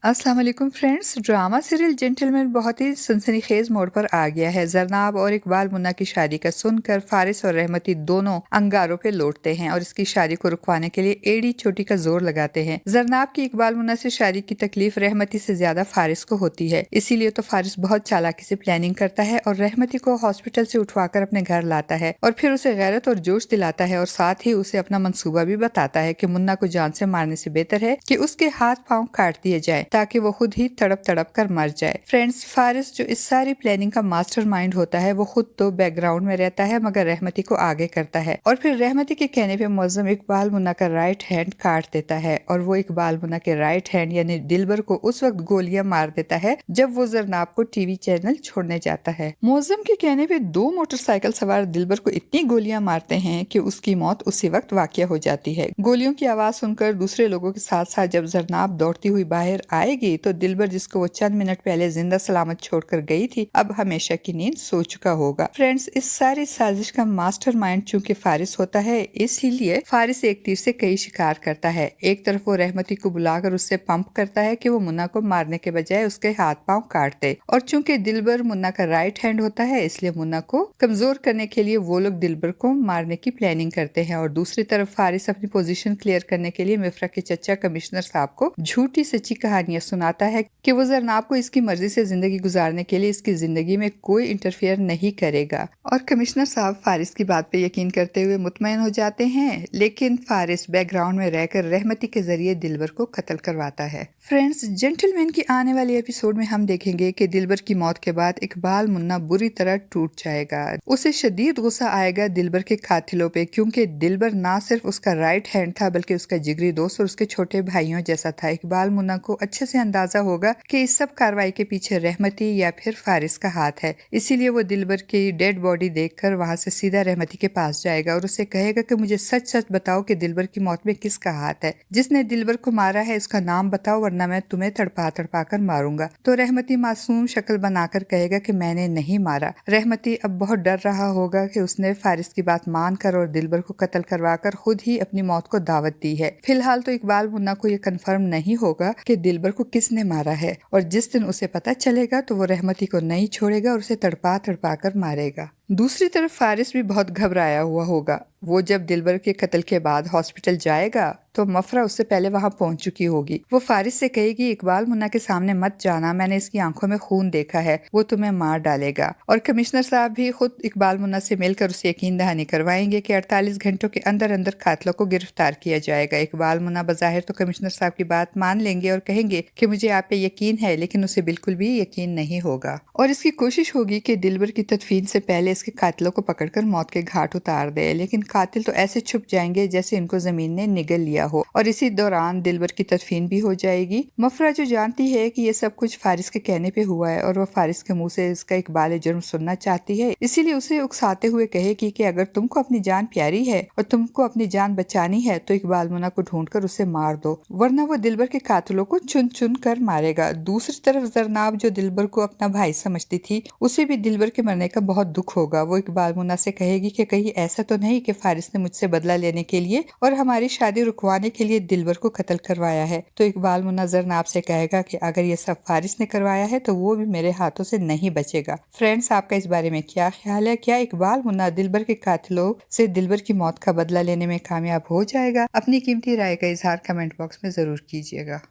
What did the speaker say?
अस्सलाम वालेकुम friends. Drama serial gentleman बहुत ही सनसनीखेज मोड़ पर आ गया है। जरनाब और इकबाल मुन्ना की शादी का सुनकर फारिस और रहमती दोनों अंगारों पे लौटते हैं और इसकी शादी को रुकवाने के लिए एड़ी चोटी का जोर लगाते हैं। जरनाब की इकबाल मुन्ना से शादी की तकलीफ रहमती से ज्यादा फारिस को होती है, इसीलिए तो फारिस बहुत चालाकी से प्लानिंग करता है और रहमती को हॉस्पिटल से उठवाकर अपने घर लाता है और फिर उसे गैरत और जोश दिलाता है और साथ ही उसे अपना मंसूबा भी बताता है कि मुन्ना को जान से मारने से बेहतर है कि उसके हाथ पांव काट दिए जाए ताकि वो खुद ही तड़प तड़प कर मर जाए। फ्रेंड्स, फारिस जो इस सारी प्लानिंग का मास्टरमाइंड होता है वो खुद तो बैकग्राउंड में रहता है मगर रहमती को आगे करता है और फिर रहमती के कहने पे मुअज्जम इकबाल मुन्ना का राइट हैंड काट देता है और वो इकबाल मुन्ना के राइट हैंड यानी दिलबर को उस वक्त गोलियां मार देता है जब वो जरनाब को टीवी चैनल छोड़ने जाता है। मुअज्जम के कहने पे दो मोटरसाइकिल सवार दिलबर को इतनी गोलियां मारते हैं कि उसकी मौत उसी वक्त वाक़या हो जाती है। गोलियों की आवाज सुनकर दूसरे लोगों के साथ साथ जब जरनाब दौड़ती हुई बाहर आएगी तो दिलबर जिसको वो चंद मिनट पहले जिंदा सलामत छोड़कर गई थी अब हमेशा की नींद सो चुका होगा। फ्रेंड्स, इस सारी साजिश का मास्टरमाइंड चूंकि फारिस होता है इसीलिए फारिस एक तीर से कई शिकार करता है। एक तरफ वो रहमती को बुलाकर उससे पंप करता है कि वो मुन्ना को मारने के बजाय उसके हाथ पांव काट दे और चूंकि दिलबर मुन्ना का राइट हैंड होता है इसलिए मुन्ना को कमजोर करने के लिए वो लोग दिलबर को मारने की प्लानिंग करते हैं और दूसरी तरफ फारिस अपनी पोजीशन क्लियर करने के लिए मिफ्रा के चचा कमिश्नर साहब को झूठी सच्ची कहानियां सुनाता है कि वो जरनाब को इसकी मर्जी से जिंदगी गुजारने के लिए इसकी जिंदगी में कोई इंटरफेयर नहीं करेगा और कमिश्नर साहब फारिस की बात पे यकीन करते हुए मुतमईन हो जाते हैं। लेकिन फारिस बैकग्राउंड में रहकर रहमती के जरिए दिलबर को कत्ल करवाता है। फ्रेंड्स, जेंटलमैन की आने वाले एपिसोड में हम देखेंगे कि दिलबर की मौत के बाद इकबाल मुन्ना बुरी तरह टूट जाएगा। उसे शदीद गुस्सा आएगा दिलबर के कातिलों पे क्योंकि दिलबर ना सिर्फ उसका राइट हैंड था बल्कि उसका जिगरी दोस्त और उसके छोटे भाइयों जैसा था। इकबाल मुन्ना को अच्छे से अंदाजा होगा कि इस सब कार्रवाई के पीछे रहमती या फिर फारिस का हाथ है, इसीलिए वो दिलबर की डेड बॉडी देखकर वहां से सीधा रहमती के पास जाएगा और उसे कहेगा कि मुझे सच सच बताओ कि दिलबर की मौत में किसका हाथ है, जिसने दिलबर को मारा है उसका नाम बताओ वरना मैं तुम्हें तड़पा तड़पा कर मारूंगा। तो रहमती मासूम शक्ल बनाकर कहेगा कि मैंने नहीं मारा। रहमती अब बहुत डर रहा होगा कि उसने फारिस की बात मानकर और दिलबर को कत्ल करवाकर खुद ही अपनी मौत को दावत दी है। फिलहाल तो इकबाल मुन्ना को ये कंफर्म नहीं होगा कि दिलबर को किसने मारा है और जिस दिन उसे पता चलेगा तो वो रहमती को नहीं छोड़ेगा और उसे तड़पा तड़पा कर मारेगा। दूसरी तरफ फारिस भी बहुत घबराया हुआ होगा। वो जब दिलबर के कत्ल के बाद हॉस्पिटल जाएगा तो मफरा उससे पहले वहां पहुंच चुकी होगी। वो फारिस से कहेगी इकबाल मुन्ना के सामने मत जाना, मैंने इसकी आंखों में खून देखा है, वो तुम्हें मार डालेगा। और कमिश्नर साहब भी खुद इकबाल मुन्ना से मिलकर उसे यकीन दहानी करवाएंगे कि 48 घंटों के अंदर अंदर कातिलों को गिरफ्तार किया जाएगा। इकबाल मुन्ना बज़ाहिर तो कमिश्नर साहब की बात मान लेंगे और कहेंगे कि मुझे आप पे यकीन है, लेकिन उसे बिल्कुल भी यकीन नहीं होगा और इसकी कोशिश होगी कि दिलबर की तदफीन से पहले इसके कातिलों को पकड़कर मौत के घाट उतार दे। लेकिन कातिल तो ऐसे छुप जाएंगे जैसे इनको जमीन ने निगल लिया हो और इसी दौरान दिलबर की तदफीन भी हो जाएगी। मफरा जो जानती है कि ये सब कुछ फारिस के कहने पे हुआ है और वो फारिस के मुंह से इसका इकबाल जुर्म सुनना चाहती है, इसीलिए उसे उकसाते हुए कहेगी कि अगर तुमको अपनी जान प्यारी है और तुमको अपनी जान बचानी है तो इकबाल मुन्ना को ढूंढकर उसे मार दो, वरना वो दिलबर के कातिलों को चुन चुन कर मारेगा। दूसरी तरफ जरनाब जो दिलबर को अपना भाई समझती थी उसे भी दिलबर के मरने का बहुत दुख होगा। वो इकबाल मुन्ना से कहेगी कि कहीं ऐसा तो नहीं कि फारिस ने मुझसे बदला लेने के लिए और हमारी शादी रुकवाने के लिए दिलबर को कत्ल करवाया है। तो इकबाल मुन्ना जरनाब से कहेगा कि अगर ये सब फारिस ने करवाया है तो वो भी मेरे हाथों से नहीं बचेगा। फ्रेंड्स, आपका इस बारे में क्या ख्याल है? क्या इकबाल मुन्ना दिलबर के कातिलों से दिलबर की मौत का बदला लेने में कामयाब हो जाएगा? अपनी कीमती राय का इजहार कमेंट बॉक्स में जरूर कीजिएगा।